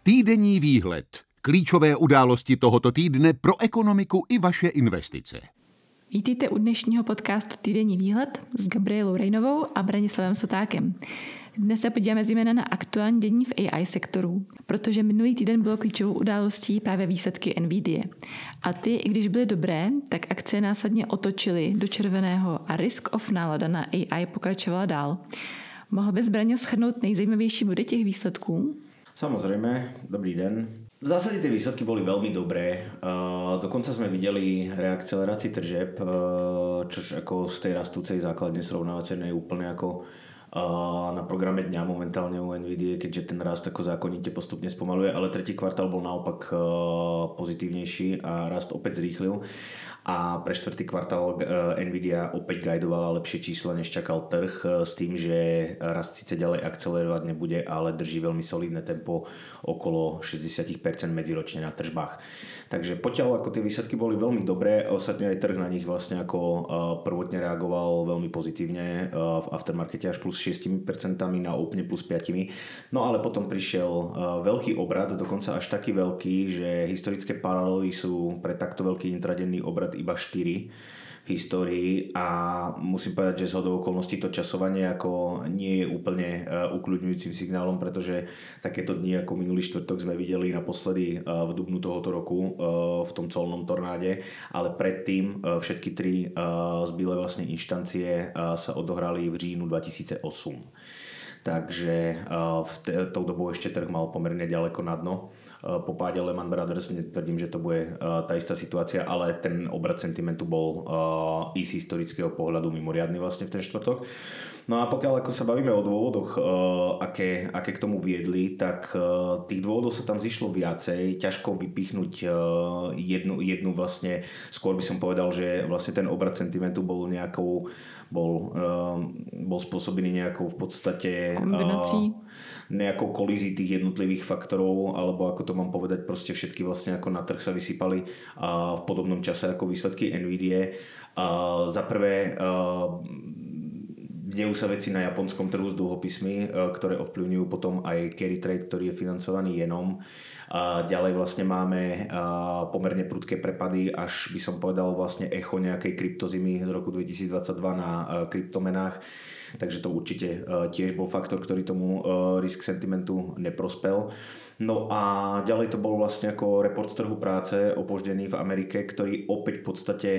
Týdenní výhled. Klíčové události tohoto týdne pro ekonomiku i vaše investice. Vítejte u dnešního podcastu Týdenní výhled s Gabrielou Rejnovou a Branislavem Sotákem. Dnes se podíváme zejména na aktuální dění v AI sektoru, protože minulý týden bylo klíčovou událostí právě výsledky NVIDIA. A ty, i když byly dobré, tak akcie následně otočily do červeného a risk-off nálada na AI pokračovala dál. Mohl bys, Braňo, shrnout nejzajímavější body těch výsledků? Samozrejme, dobrý den. V zásade tie výsledky boli veľmi dobré. Dokonca sme videli reakcelerácii tržeb, čož ako z tej rastúcej základne srovnávateľ nie je úplne ako na programe dňa momentálne u NVIDIA, keďže ten rast ako zákonite postupne spomaluje, ale tretí kvartál bol naopak pozitívnejší a rast opäť zrýchlil. A pre štvrtý kvartál NVIDIA opäť guidovala lepšie čísla, než čakal trh, s tým, že rast síce ďalej akcelerovať nebude, ale drží veľmi solidné tempo okolo 60% medziročne na tržbách. Takže potiaľ ako tie výsledky boli veľmi dobré, ostatne aj trh na nich vlastne ako prvotne reagoval veľmi pozitívne v aftermarkete až plus 6% na úplne plus 5%. No ale potom prišiel veľký obrad, dokonca až taký veľký, že historické paralely sú pre takto veľký intradenný obrad iba 4 v histórii a musím povedať, že zhodou okolností to časovanie ako nie je úplne ukľudňujúcim signálom, pretože takéto dni ako minulý štvrtok sme videli naposledy v dubnu tohoto roku v tom colnom tornáde, ale predtým všetky tri zbylé vlastne inštancie sa odohrali v říjnu 2008. Takže v tou dobou ešte trh mal pomerne ďaleko na dno. Po páde Lehman Brothers netvrdím, že to bude tá istá situácia, ale ten obrad sentimentu bol i z historického pohľadu mimoriadny vlastne v ten štvrtok. No a pokiaľ ako sa bavíme o dôvodoch, aké k tomu viedli, tak tých dôvodov sa tam zišlo viacej. Ťažko vypichnúť jednu vlastne, skôr by som povedal, že vlastne ten obrad sentimentu bol spôsobený nejakou v podstate nejakou kolízií tých jednotlivých faktorov, alebo ako to mám povedať, proste všetky vlastne ako na trh sa vysypali v podobnom čase ako výsledky NVIDIA. Za prvé dejú sa veci na japonskom trhu s dlhopismi, ktoré ovplyvňujú potom aj carry trade, ktorý je financovaný jenom. Ďalej vlastne máme pomerne prudké prepady, až by som povedal vlastne echo nejakej kryptozimy z roku 2022 na kryptomenách. Takže to určite tiež bol faktor, ktorý tomu risk sentimentu neprospel. No a ďalej to bol vlastne ako report z trhu práce opoždený v Amerike, ktorý opäť v podstate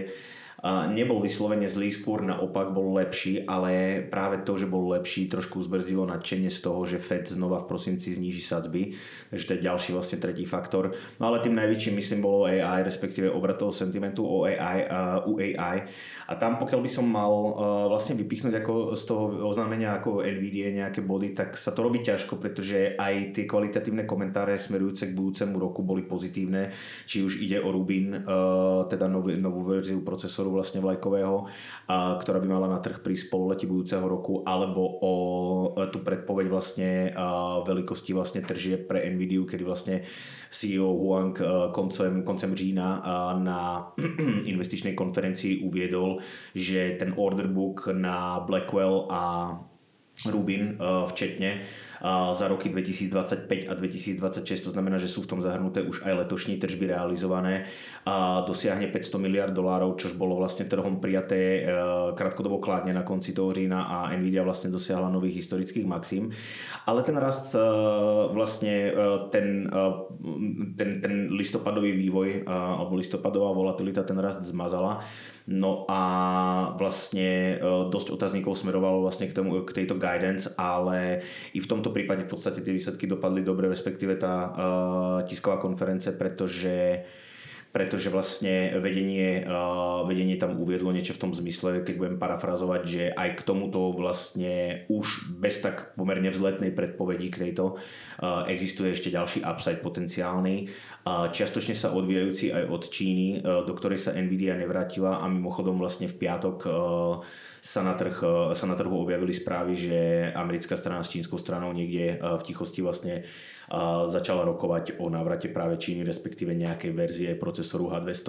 nebol vyslovene zlý, skôr naopak bol lepší, ale práve to, že bol lepší, trošku zbrzdilo nadšenie z toho, že Fed znova v prosinci zníži sadzby. Takže to je ďalší vlastne tretí faktor. No ale tým najväčším myslím bolo AI, respektíve obratov sentimentu u AI. A tam pokiaľ by som mal vlastne vypichnúť ako z toho oznámenia ako NVIDIA nejaké body, tak sa to robí ťažko, pretože aj tie kvalitatívne komentáre smerujúce k budúcemu roku boli pozitívne. Či už ide o Rubin, teda novú verziu procesoru vlastne vlajkového, ktorá by mala na trh prísť v pololetí budúceho roku, alebo o tú predpoveď vlastne veľkosti vlastne tržieb pre NVIDIA, kedy vlastne CEO Huang koncem října na investičnej konferencii uviedol, že ten order book na Blackwell a Rubin včetne za roky 2025 a 2026, to znamená, že sú v tom zahrnuté už aj letošní tržby realizované, dosiahne $500 miliard, čož bolo vlastne trhom prijaté krátkodobo kládne na konci toho října a Nvidia vlastne dosiahla nových historických maxim. Ale ten rast vlastne ten listopadový vývoj alebo listopadová volatilita ten rast zmazala. No a vlastne dosť otáznikov smerovalo vlastne k tejto guidance, ale i v tomto prípade v podstate tie výsledky dopadli dobre, respektíve tá tisková konferencia, pretože vlastne vedenie tam uviedlo niečo v tom zmysle, keď budem parafrazovať, že aj k tomuto vlastne už bez tak pomerne vzletnej predpovedí k tejto existuje ešte ďalší upside potenciálny, čiastočne sa odvíjajúci aj od Číny, do ktorej sa Nvidia nevrátila a mimochodom vlastne v piatok sa na trhu objavili správy, že americká strana s čínskou stranou niekde v tichosti vlastne začala rokovať o návrate práve Číny, respektíve nejakej verzie procesoru H200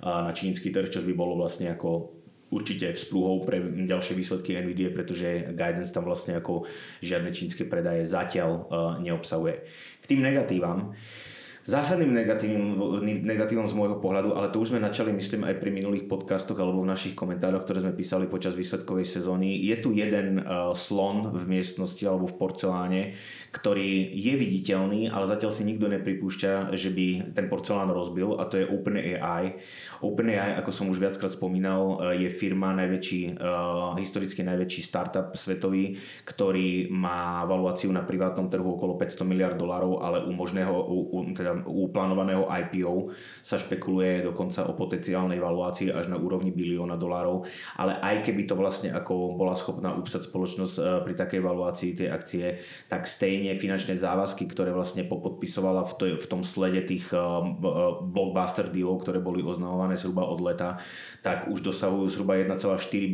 na čínsky trh, čo by bolo vlastne ako určite vzprúhou pre ďalšie výsledky NVIDIA, pretože guidance tam vlastne ako žiadne čínske predaje zatiaľ neobsahuje. K tým negatívam. Zásadným negatívom z môjho pohľadu, ale to už sme načali, myslím, aj pri minulých podcastoch alebo v našich komentároch, ktoré sme písali počas výsledkovej sezóny. Je tu jeden slon v miestnosti alebo v porceláne, ktorý je viditeľný, ale zatiaľ si nikto nepripúšťa, že by ten porcelán rozbil, a to je OpenAI. OpenAI, ako som už viackrát spomínal, je firma historicky najväčší startup svetový, ktorý má valuáciu na privátnom trhu okolo $500 miliard, ale u plánovaného IPO sa špekuluje dokonca o potenciálnej valuácii až na úrovni $1 bilióna. Ale aj keby to vlastne ako bola schopná upsať spoločnosť pri takej valuácii tej akcie, tak stejne finančné záväzky, ktoré vlastne popodpisovala v tom slede tých blockbuster dealov, ktoré boli oznamované zhruba od leta, tak už dosahujú zhruba $1,4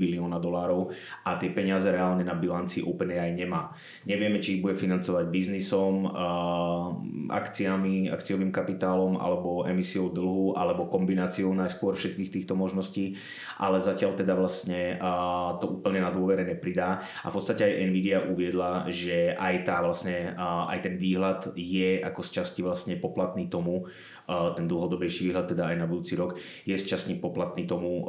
bilióna a tie peniaze reálne na bilanci OpenAI nemá. Nevieme, či ich bude financovať biznisom, akciovým kapitálom alebo emisiou dlhu alebo kombináciou najskôr všetkých týchto možností, ale zatiaľ teda vlastne to úplne na dôvere nepridá a v podstate aj NVIDIA uviedla, že aj ten výhľad je ako z časti vlastne poplatný tomu, ten dlhodobejší výhľad teda aj na budúci rok je sčasne poplatný tomu,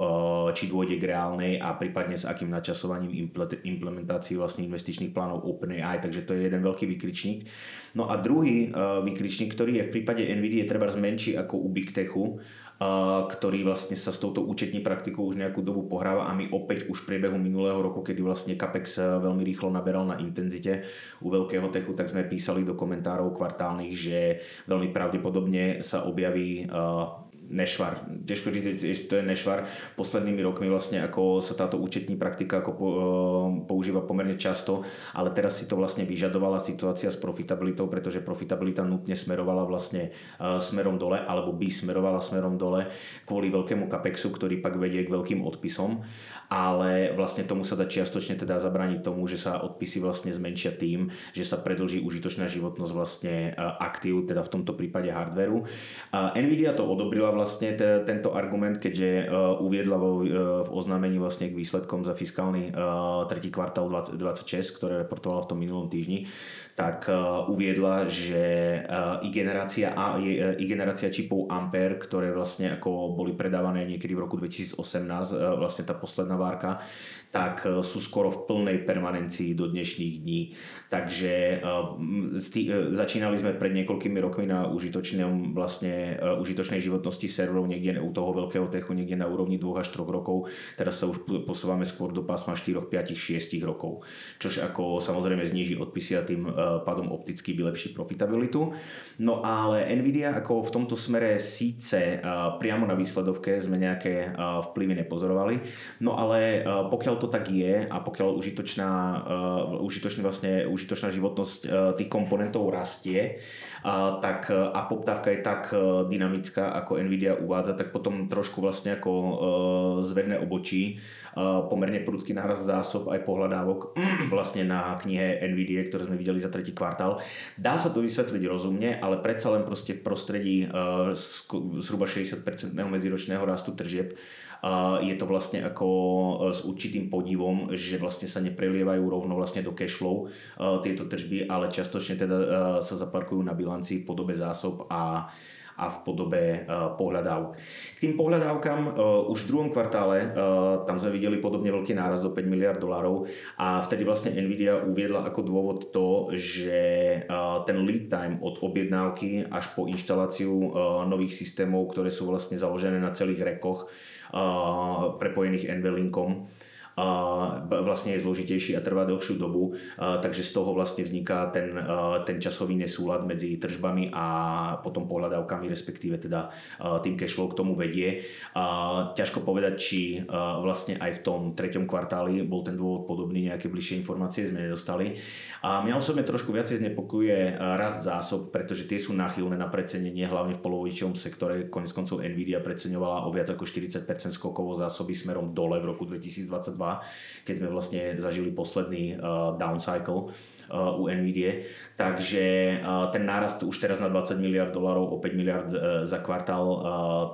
či dôjde k reálnej a prípadne s akým načasovaním implementácií vlastne investičných plánov OpenAI, takže to je jeden veľký vykričník. No a druhý vykričník, ktorý je v prípade NVIDIA treba menší ako u Big Techu, ktorý vlastne sa s touto účetní praktikou už nejakú dobu pohráva a my opäť už v priebehu minulého roku, kedy vlastne Capex veľmi rýchlo naberal na intenzite u veľkého techu, tak sme písali do komentárov kvartálnych, že veľmi pravdepodobne sa objaví nešvar. Ťažko říct, že to je nešvar. Poslednými rokmi vlastne ako sa táto účetní praktika ako používa pomerne často, ale teraz si to vlastne vyžadovala situácia s profitabilitou, pretože profitabilita nutne smerovala vlastne smerom dole, alebo by smerovala smerom dole kvôli veľkému capexu, ktorý pak vedie k veľkým odpisom, ale vlastne tomu sa dá čiastočne teda zabrániť tomu, že sa odpisy vlastne zmenšia tým, že sa predĺží užitočná životnosť vlastne aktív, teda v tomto prípade hardvéru. NVIDIA to odobrila vlastne tento argument, keďže uviedla v oznámení vlastne k výsledkom za fiskálny tretí kvartál 2026, ktoré reportovala v tom minulom týždni, tak uviedla, že i-generácia čipov Ampere, ktoré vlastne ako boli predávané niekedy v roku 2018, vlastne tá posledná várka, tak sú skoro v plnej permanencii do dnešných dní. Takže začínali sme pred niekoľkými rokmi na užitočnej životnosti serverov niekde u toho veľkého techu niekde na úrovni 2 až 3 rokov. Teraz sa už posúvame skôr do pásma 4, 5, 6 rokov. Čož ako samozrejme zníži odpisy a tým pádom opticky vylepší profitabilitu. No ale NVIDIA ako v tomto smere síce priamo na výsledovke sme nejaké vplyvy nepozorovali, no ale pokiaľ to tak je a pokiaľ užitočná životnosť tých komponentov rastie, tak a poptávka je tak dynamická, ako NVIDIA uvádza, tak potom trošku vlastne ako zvedne obočí pomerne prudký nárast zásob aj pohľadávok vlastne na knihe NVIDIA, ktoré sme videli za tretí kvartál. Dá sa to vysvetliť rozumne, ale predsa len proste v prostredí zhruba 60% medziročného rastu tržieb je to vlastne ako s určitým podivom, že vlastne sa neprelievajú rovno vlastne do cash flow tieto tržby, ale častočne teda sa zaparkujú na bilancii v podobe zásob a v podobe pohľadávok. K tým pohľadávkam už v druhom kvartále tam sme videli podobne veľký nárast do $5 miliard a vtedy vlastne NVIDIA uviedla ako dôvod to, že ten lead time od objednávky až po inštaláciu nových systémov, ktoré sú vlastne založené na celých rekoch prepojených NVLinkom, vlastne je zložitejší a trvá dlhšiu dobu, takže z toho vlastne vzniká ten časový nesúlad medzi tržbami a potom pohľadávkami, respektíve teda tým cashflow k tomu vedie. Ťažko povedať, či vlastne aj v tom treťom kvartáli bol ten dôvod podobný, nejaké bližšie informácie sme nedostali. A mňa osobne trošku viacej znepokojuje rast zásob, pretože tie sú náchylné na precenenie, hlavne v polovičovom sektore. Konec koncov NVIDIA preceňovala o viac ako 40% skokovo zásoby smerom dole v roku 2022. vyvoláva, keď sme vlastne zažili posledný down cycle u NVIDIA. Takže ten nárast už teraz na $20 miliard, o 5 miliard za kvartál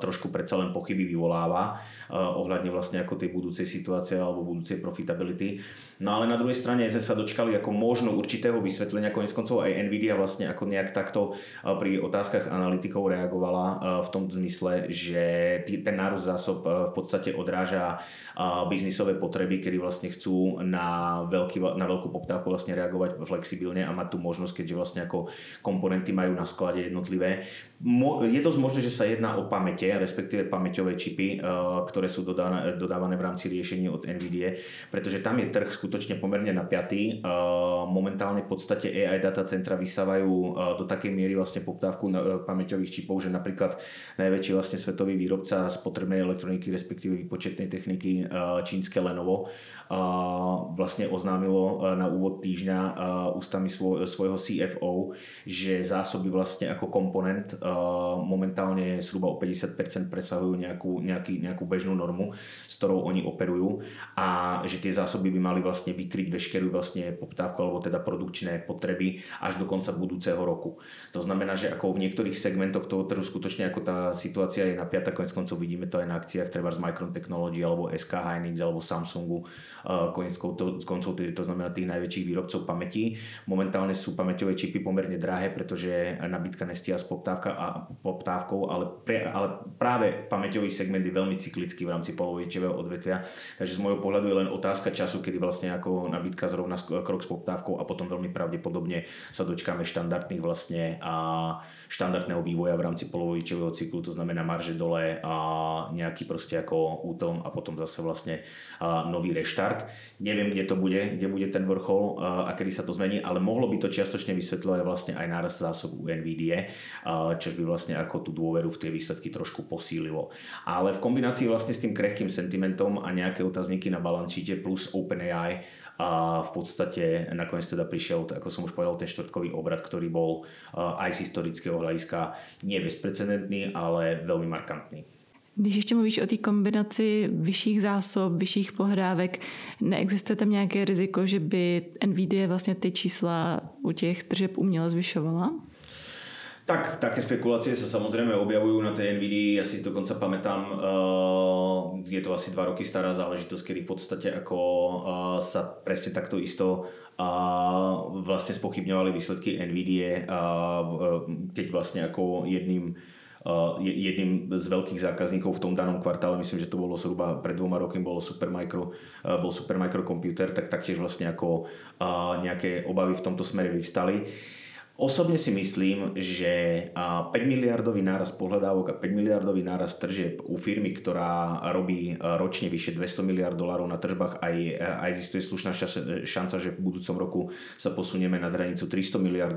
trošku predsa len pochyby vyvoláva ohľadne vlastne ako tej budúcej situácie alebo budúcej profitability. No ale na druhej strane sme sa dočkali ako možno určitého vysvetlenia, koniec koncov aj NVIDIA vlastne ako nejak takto pri otázkach analytikov reagovala v tom zmysle, že ten nárůst zásob v podstate odráža biznisové potreby, kedy vlastne chcú na veľkú poptávku vlastne reagovať flexibilne a mať tú možnosť, keďže vlastne ako komponenty majú na sklade jednotlivé. Je dosť možné, že sa jedná o pamäte, respektíve pamäťové čipy, ktoré sú dodávané v rámci riešení od NVIDIA, pretože tam je trh skutočne pomerne napiatý. Momentálne v podstate AI data centra vysávajú do takej miery vlastne poptávku pamäťových čipov, že napríklad najväčší vlastne svetový výrobca spotrebnej elektroniky, respektíve výpočetnej techniky čínske Lenovo vlastne oznámilo na úvod týždňa ústami svojho CFO, že zásoby vlastne ako komponent momentálne zhruba o 50% presahujú nejakú bežnú normu, s ktorou oni operujú, a že tie zásoby by mali vlastne vykryť veškerú vlastne poptávku alebo teda produkčné potreby až do konca budúceho roku. To znamená, že ako v niektorých segmentoch toho trhu skutočne ako tá situácia je napiatá, koniec koncov vidíme to aj na akciách treba z Micron Technology alebo SK Hynix alebo Samsungu, koniec koncov to znamená tých najväčších výrobcov pamätí. Momentálne sú pamäťové čipy pomerne drahé, pretože nabídka nestíha s poptávkou, ale práve pamäťový segment je veľmi cyklický v rámci polovičového odvetvia. Takže z môjho pohľadu je len otázka času, kedy vlastne ako nabídka zrovna krok s poptávkou a potom veľmi pravdepodobne sa dočkáme štandardných vlastne štandardného vývoja v rámci polovičového cyklu, to znamená marže dole a nejaký proste ako útlm a potom zase vlastne nový reštart. Neviem, kde bude ten vrchol a kedy sa to zmení, ale mohlo by to čiastočne vysvetľovať vlastne aj nárast zásob u NVIDIA, čo by vlastne ako tú dôveru v tie výsledky trošku posílilo. Ale v kombinácii vlastne s tým krehkým sentimentom a nejaké otázniky na balančíte plus OpenAI a v podstate nakoniec teda prišiel, ako som už povedal, ten štvrtkový obrad, ktorý bol aj z historického hľadiska nie bezprecedentný, ale veľmi markantný. Když ještě mluvíš o té kombinaci vyšších zásob, vyšších pohledávek, neexistuje tam nějaké riziko, že by NVIDIA vlastně ty čísla u těch tržeb uměle zvyšovala? Tak, také spekulácie sa samozrejme objavujú na tej NVIDii. Ja si dokonca pamätám, je to asi 2 roky stará záležitosť, kedy v podstate ako sa presne takto isto vlastne spochybňovali výsledky NVIDie, keď vlastne ako jedným z veľkých zákazníkov v tom danom kvartále, myslím, že to bolo zhruba pred 2 rokmi, bol Supermicro Computer, tak taktiež vlastne ako nejaké obavy v tomto smere vyvstali. Osobne si myslím, že 5 miliardový nárast pohľadávok a 5 miliardový nárast tržieb u firmy, ktorá robí ročne vyše $200 miliard na tržbách, aj existuje slušná šanca, že v budúcom roku sa posunieme na hranicu $300 miliard.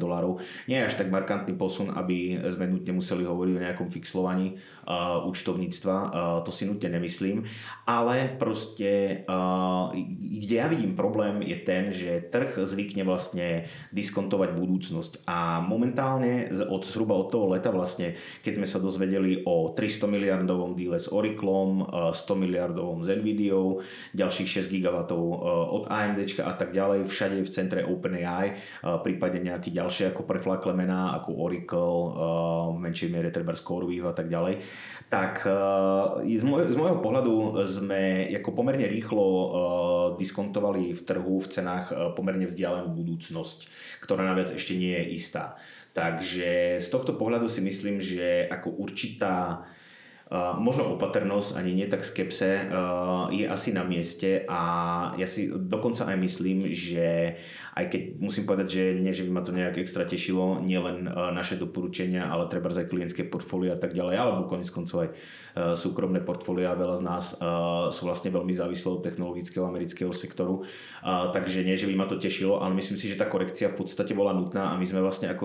Nie je až tak markantný posun, aby sme nutne museli hovoriť o nejakom fixlovaní účtovníctva, to si nutne nemyslím, ale proste kde ja vidím problém je ten, že trh zvykne vlastne diskontovať budúcnosť. A momentálne zhruba od toho leta vlastne, keď sme sa dozvedeli o 300 miliardovom díle s Oraclom, 100 miliardovom s Nvidiou, ďalších 6 gigawatov od AMDčka a tak ďalej, všade v centre OpenAI, prípadne nejaké ďalšie ako prefláklé mená, ako Oracle, v menšej miere treba CoreWeave a tak ďalej, tak z môjho pohľadu sme ako pomerne rýchlo diskontovali v trhu v cenách pomerne vzdialenú budúcnosť, ktorá naviac ešte nie je istá. Takže z tohto pohľadu si myslím, že ako určitá možno opatrnosť, ani nie tak skepse, je asi na mieste a ja si dokonca aj myslím, že aj keď musím povedať, že nie, že by ma to nejak extra tešilo, nielen naše doporučenia, ale treba aj klientské portfólia a tak ďalej, alebo koniec koncov aj súkromné portfólia, veľa z nás sú vlastne veľmi závislé od technologického amerického sektoru, takže nie, že by ma to tešilo, ale myslím si, že tá korekcia v podstate bola nutná a my sme vlastne ako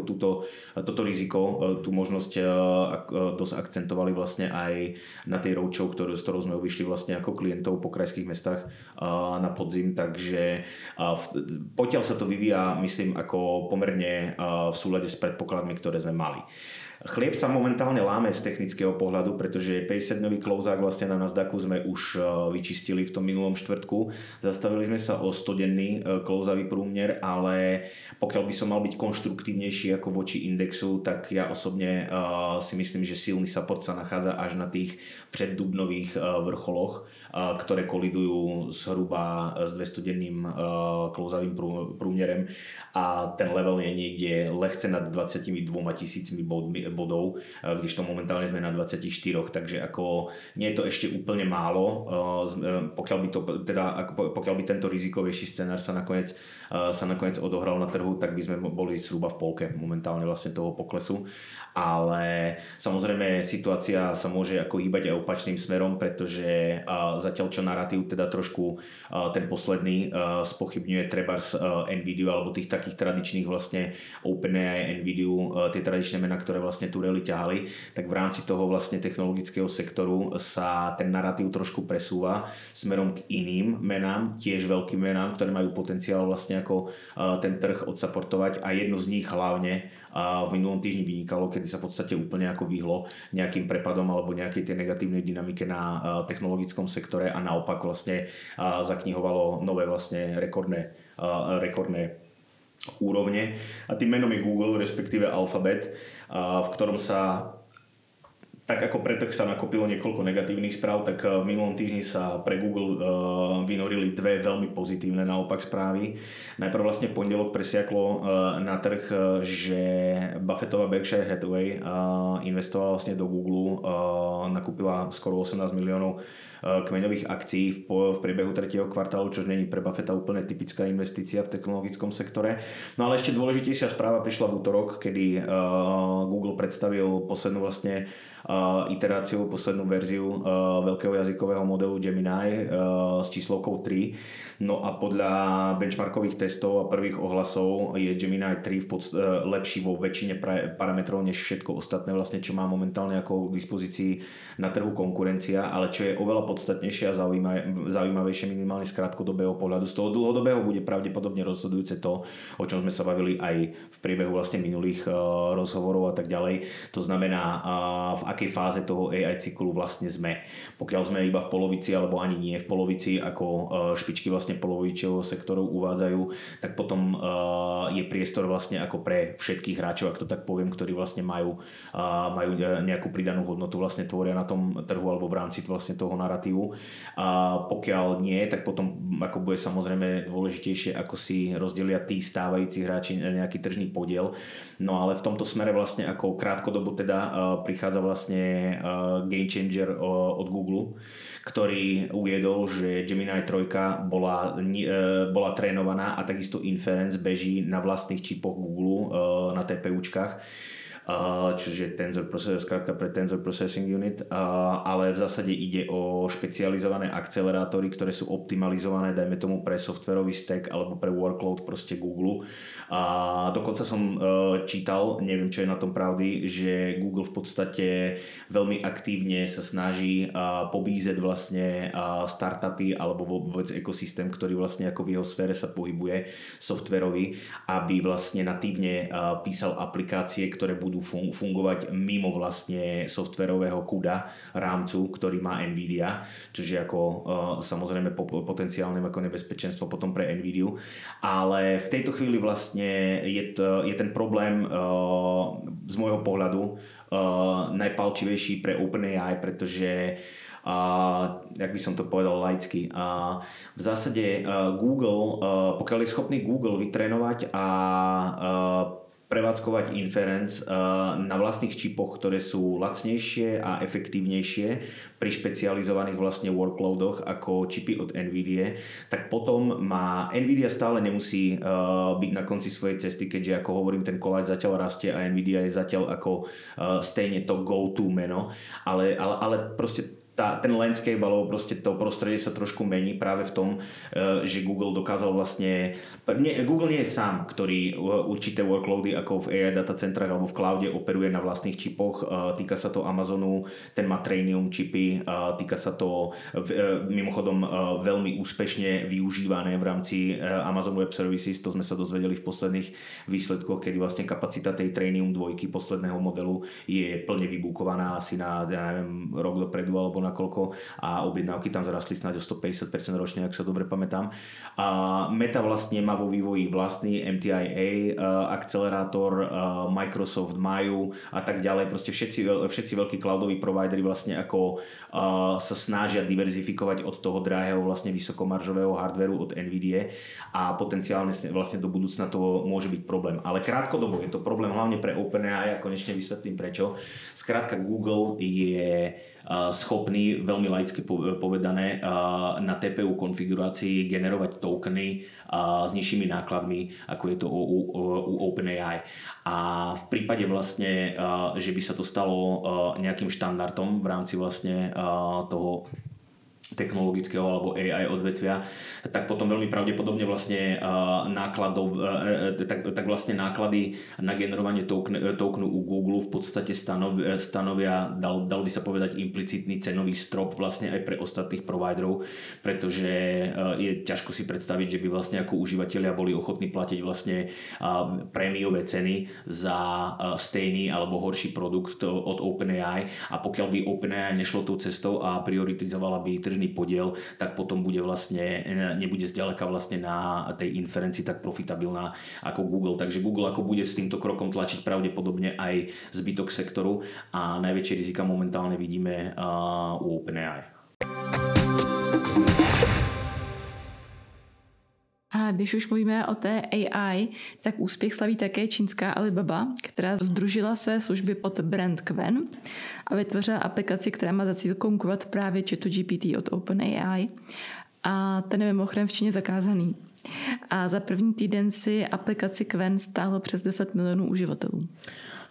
toto riziko, tú možnosť dosť akcentovali vlastne aj na tej roadshow, s ktorou sme vyšli vlastne ako klientov po krajských mestách na podzim, takže potiaľ sa to vyvíja, myslím, ako pomerne v súlade s predpokladmi, ktoré sme mali. Chlieb sa momentálne láme z technického pohľadu, pretože 50-dňový closeák vlastne na Nasdaqu sme už vyčistili v tom minulom štvrtku. Zastavili sme sa o 100-denný closeavý průměr, ale pokiaľ by som mal byť konštruktívnejší ako voči indexu, tak ja osobne si myslím, že silný support sa nachádza až na tých preddubnových vrcholoch, ktoré kolidujú zhruba s 200-denným closeavým průměrem a ten level je niekde lehce nad 22 000 bodov, když to momentálne sme na 24, takže ako nie je to ešte úplne málo, pokiaľ by tento rizikovejší scenár sa nakoniec odohral na trhu, tak by sme boli zhruba v polke momentálne vlastne toho poklesu, ale samozrejme situácia sa môže ako hýbať aj opačným smerom, pretože zatiaľ čo narratív teda trošku ten posledný spochybňuje trebárs Nvidia alebo tých takých tradičných vlastne OpenAI, Nvidia, tie tradičné mená, ktoré vlastne tu rally ťahali, tak v rámci toho vlastne technologického sektoru sa ten narratív trošku presúva smerom k iným menám, tiež veľkým menám, ktoré majú potenciál vlastne ako ten trh odsupportovať a jedno z nich hlavne v minulom týždni vynikalo, kedy sa v podstate úplne ako vyhlo nejakým prepadom alebo nejakej tej negatívnej dynamike na technologickom sektore a naopak vlastne zaknihovalo nové vlastne rekordné úrovne a tým menom je Google, respektíve Alphabet, v ktorom sa tak ako pre trh sa nakopilo niekoľko negatívnych správ, tak v minulom týždni sa pre Google vynorili dve veľmi pozitívne naopak správy. Najprv vlastne v pondelok presiaklo na trh, že Buffettová Berkshire Hathaway investovala vlastne do Google, nakúpila skoro 18 miliónov kmeňových akcií v priebehu 3. kvartálu, čo není pre Buffetta úplne typická investícia v technologickom sektore. No ale ešte dôležitejšia správa prišla v útorok, kedy Google predstavil poslednú vlastne iteráciu, poslednú verziu veľkého jazykového modelu Gemini s číslovkou 3. No a podľa benchmarkových testov a prvých ohlasov je Gemini 3 lepší vo väčšine parametrov než všetko ostatné vlastne, čo má momentálne ako k dispozícii na trhu konkurencia, ale čo je oveľa podstatnejšie a zaujímavejšie minimálne z krátkodobého pohľadu. Z toho dlhodobého bude pravdepodobne rozhodujúce to, o čom sme sa bavili aj v priebehu vlastne minulých rozhovorov a tak ďalej. To znamená, v akej fáze toho AI cyklu vlastne sme. Pokiaľ sme iba v polovici alebo ani nie v polovici, ako špičky vlastne polovičového sektoru uvádzajú, tak potom je priestor vlastne ako pre všetkých hráčov, ak to tak poviem, ktorí vlastne majú nejakú pridanú hodnotu vlastne tvoria na tom trhu alebo v rámci vlastne toho narratívu. Pokiaľ nie, tak potom ako bude samozrejme dôležitejšie, ako si rozdelia tí stávající hráči nejaký tržný podiel. No ale v tomto smere vlastne ako krátkodobo teda prichádza vlastne game changer od Google, ktorý uviedol, že Gemini 3 bola trénovaná a takisto inference beží na vlastných čipoch Google na TPUčkách, čiže skrátka pre Tensor Processing Unit, ale v zásade ide o špecializované akcelerátory, ktoré sú optimalizované, dajme tomu pre softwarový stack alebo pre workload proste Google. A dokonca som čítal, neviem čo je na tom pravdy, že Google v podstate veľmi aktívne sa snaží pobízať vlastne startupy alebo vôbec ekosystém, ktorý vlastne ako v jeho sfére sa pohybuje, softwarový, aby vlastne natívne písal aplikácie, ktoré budú fungovať mimo vlastne softwarového kuda rámcu, ktorý má Nvidia, čiže ako samozrejme potenciálne ako nebezpečenstvo potom pre Nvidia, ale v tejto chvíli vlastne je ten problém z môjho pohľadu najpalčivejší pre OpenAI, pretože jak by som to povedal laicky. V zásade Google, pokiaľ je schopný Google vytrénovať a prevádzkovať inference na vlastných čipoch, ktoré sú lacnejšie a efektívnejšie pri špecializovaných vlastne workloadoch ako čipy od Nvidia, tak potom Nvidia stále nemusí byť na konci svojej cesty, keďže ako hovorím, ten koláč zatiaľ rastie a Nvidia je zatiaľ ako stejne to go-to meno, ale proste ten landscape alebo proste to prostredie sa trošku mení práve v tom, že Google dokázal vlastne... Google nie je sám, ktorý určité workloady ako v AI datacentrách alebo v cloude operuje na vlastných čipoch. Týka sa to Amazonu, ten má Trainium čipy, týka sa to mimochodom veľmi úspešne využívané v rámci Amazon Web Services. To sme sa dozvedeli v posledných výsledkoch, kedy vlastne kapacita tej Trainium 2 posledného modelu je plne vybukovaná asi na, ja neviem, rok dopredu alebo nakoľko a objednávky tam zarastli snáď o 150% ročne, ak sa dobre pamätám. A Meta vlastne má vo vývoji vlastný MTIA akcelerátor, Microsoft majú a tak ďalej. Proste všetci veľkí cloudoví provideri vlastne ako sa snažia diverzifikovať od toho drahého vlastne vysokomaržového hardveru od NVIDIA a potenciálne vlastne do budúcna to môže byť problém. Ale krátkodobo je to problém hlavne pre OpenAI a konečne vysvetlím prečo. Skrátka Google je schopný, veľmi laicky povedané, na TPU konfigurácii generovať tokeny s nižšími nákladmi, ako je to u OpenAI. A v prípade vlastne, že by sa to stalo nejakým štandardom v rámci vlastne toho technologického alebo AI odvetvia, tak potom veľmi pravdepodobne vlastne vlastne náklady na generovanie tokenu u Google v podstate stanovia, dal by sa povedať, implicitný cenový strop vlastne aj pre ostatných providerov, pretože je ťažko si predstaviť, že by vlastne ako užívateľia boli ochotní platiť vlastne prémiové ceny za stejný alebo horší produkt od OpenAI, a pokiaľ by OpenAI nešlo tou cestou a prioritizovala by podiel, tak potom nebude zďaleka vlastne na tej inferencii tak profitabilná ako Google. Takže Google ako bude s týmto krokom tlačiť pravdepodobne aj zbytok sektoru a najväčšie rizika momentálne vidíme u OpenAI. A když už mluvíme o té AI, tak úspěch slaví také čínská Alibaba, která sdružila své služby pod brand Qwen a vytvořila aplikaci, která má za cíl konkurovat právě ChatGPT od OpenAI. A ten je mimochodem v Číně zakázaný. A za první týden si aplikaci Qwen stáhlo přes 10 milionů uživatelů.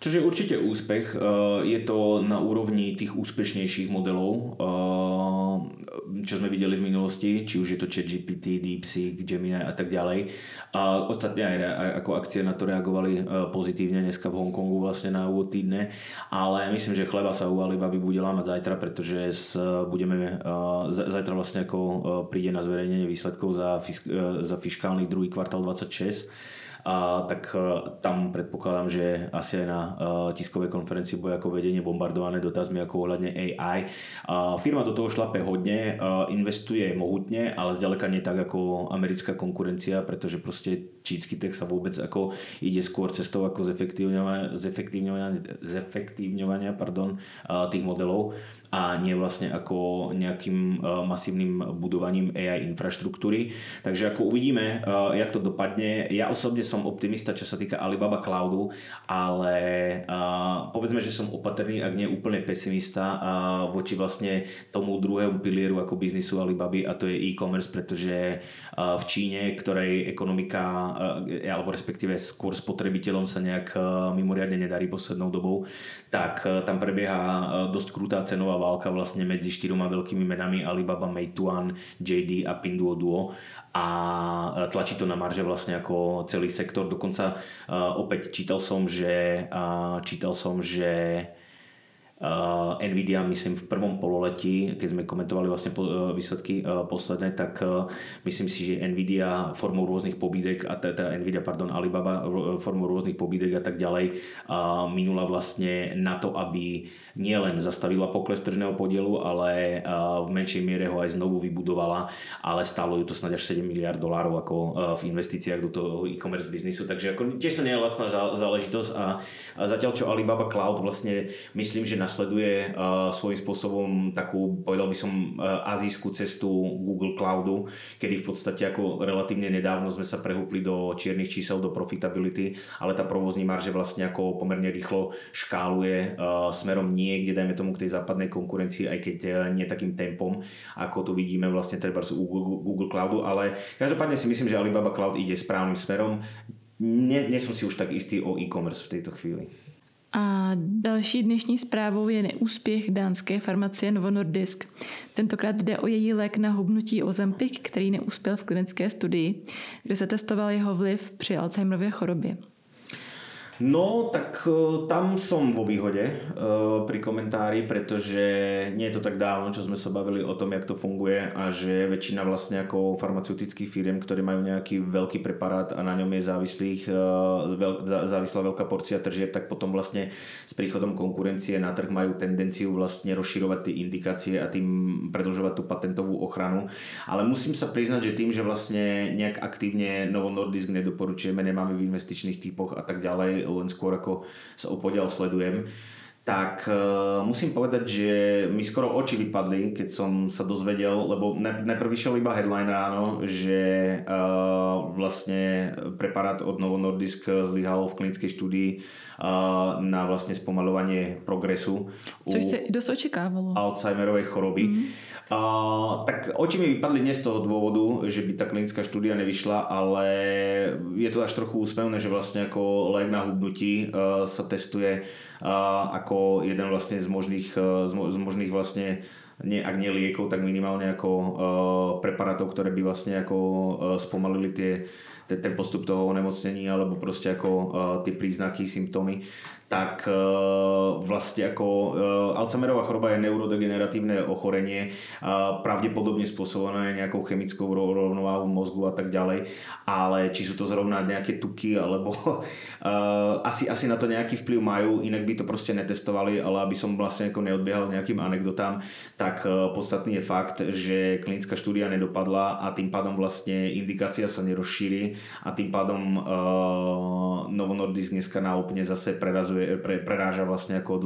Čo je určite úspech, je to na úrovni tých úspešnejších modelov, čo sme videli v minulosti, či už je to ChatGPT, DeepSeek, Gemini a tak ďalej. Ostatne aj ako akcie na to reagovali pozitívne dneska v Hongkongu vlastne na úvod týdne, ale myslím, že chleba sa u Alibaby bude lámať zajtra, pretože zajtra vlastne ako príde na zverejnenie výsledkov za fiškálny druhý kvartál 26. Tak tam predpokladám, že asi aj na tiskovej konferencii bude ako vedenie bombardované dotazmi ako ohľadne AI. Firma do toho šlape hodne, investuje mohutne, ale zďaleka nie tak ako americká konkurencia, pretože proste čínsky tech sa vôbec ako ide skôr cestou ako zefektívňovania tých modelov a nie vlastne ako nejakým masívnym budovaním AI infraštruktúry. Takže ako uvidíme, jak to dopadne. Ja osobne som optimista, čo sa týka Alibaba Cloudu, ale povedzme, že som opatrný, ak nie úplne pesimista voči vlastne tomu druhému pilieru ako biznisu Alibaby, a to je e-commerce, pretože v Číne, ktorej ekonomika, alebo respektíve skôr spotrebiteľom sa nejak mimoriadne nedarí poslednou dobou, tak tam prebieha dosť krutá cenová válka vlastne medzi 4 veľkými menami Alibaba, Meituan, JD a Pinduoduo a tlačí to na marže vlastne ako celý sektor. Dokonca opäť čítal som, že Nvidia, myslím, v prvom pololetí, keď sme komentovali vlastne výsledky posledné, tak myslím si, že Nvidia formou rôznych pobídek, Alibaba formou rôznych pobídek a tak ďalej minula vlastne na to, aby nielen zastavila pokles tržného podielu, ale v menšej miere ho aj znovu vybudovala, ale stálo ju to snáď až $7 miliárd ako v investíciách do toho e-commerce biznisu, takže ako tiež to nie je lacná záležitosť a zatiaľ čo Alibaba Cloud vlastne myslím, že nasleduje svojím spôsobom takú, povedal by som, azijskú cestu Google Cloudu, kedy v podstate ako relatívne nedávno sme sa prehúpli do čiernych čísel, do profitability, ale tá provozní marže vlastne ako pomerne rýchlo škáluje smerom niekde, dajme tomu, k tej západnej konkurencii, aj keď nie takým tempom, ako to vidíme vlastne trebárs u Google Cloudu, ale každopádne si myslím, že Alibaba Cloud ide správnym smerom. Nie som si už tak istý o e-commerce v tejto chvíli. A další dnešní zprávou je neúspěch dánské farmacie Novo Nordisk. Tentokrát jde o její lék na hubnutí Ozempic, který neuspěl v klinické studii, kde se testoval jeho vliv při Alzheimerově chorobě. No, tak tam som vo výhode pri komentári, pretože nie je to tak dávno, čo sme sa bavili o tom, jak to funguje a že väčšina vlastne ako farmaceutických firiem, ktoré majú nejaký veľký preparát a na ňom je závislá veľká porcia tržieb, tak potom vlastne s príchodom konkurencie na trh majú tendenciu vlastne rozširovať tie indikácie a tým predĺžovať tú patentovú ochranu. Ale musím sa priznať, že tým, že vlastne nejak aktívne Novo Nordisk nedoporučujeme, nemáme v investičných typoch a tak ďalej, len skôr ako sa opodiaľ sledujem, tak musím povedať, že mi skoro oči vypadli, keď som sa dozvedel, lebo najprv vyšiel iba headline ráno, že vlastne preparát od Novo Nordisk zlyhal v klinickej štúdii na vlastne spomaľovanie progresu Což sa dosť očekávalo. Alzheimerovej choroby. Tak oči mi vypadli nie z toho dôvodu, že by tá klinická štúdia nevyšla, ale je to až trochu úsmevné, že vlastne ako lék na hubnutí sa testuje ako jeden vlastne z možných vlastne ak nie liekov, tak minimálne ako preparátov, ktoré by vlastne ako spomalili ten postup toho onemocnenia alebo proste ako tie príznaky, symptómy. Tak vlastne ako Alzheimerová choroba je neurodegeneratívne ochorenie, pravdepodobne spôsobené nejakou chemickou rovnováhou mozgu a tak ďalej, ale či sú to zrovna nejaké tuky alebo asi na to nejaký vplyv majú, inak by to proste netestovali, ale aby som vlastne ako neodbiehal nejakým anekdotám, tak podstatný je fakt, že klinická štúdia nedopadla a tým pádom vlastne indikácia sa nerozšíri a tým pádom Novo Nordisk dneska na úplne zase preráža vlastne ako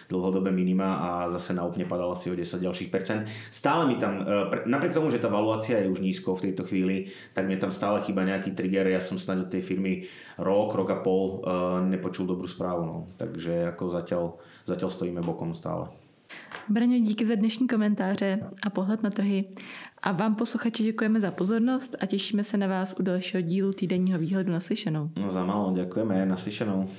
dlhodobé minima a zase na úplne padal asi o 10 ďalších percent. Stále mi tam, napriek tomu, že tá valuácia je už nízko v tejto chvíli, tak mi tam stále chýba nejaký trigger. Ja som snáď od tej firmy rok a pol nepočul dobrú správu. No. Takže ako zatiaľ stojíme bokom stále. Braňo, díky za dnešní komentáře a pohled na trhy. A vám posluchači děkujeme za pozornost a těšíme se na vás u dalšího dílu týdenního výhledu. Naslyšenou. No za málo, děkujeme, naslyšenou.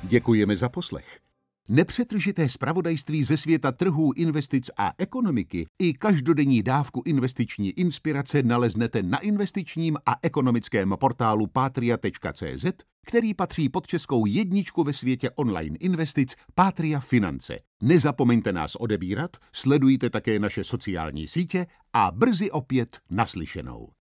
Děkujeme za poslech. Nepřetržité zpravodajství ze světa trhů, investic a ekonomiky i každodenní dávku investiční inspirace naleznete na investičním a ekonomickém portálu patria.cz, který patří pod českou jedničku ve světě online investic Patria Finance. Nezapomeňte nás odebírat, sledujte také naše sociální sítě a brzy opět naslyšenou.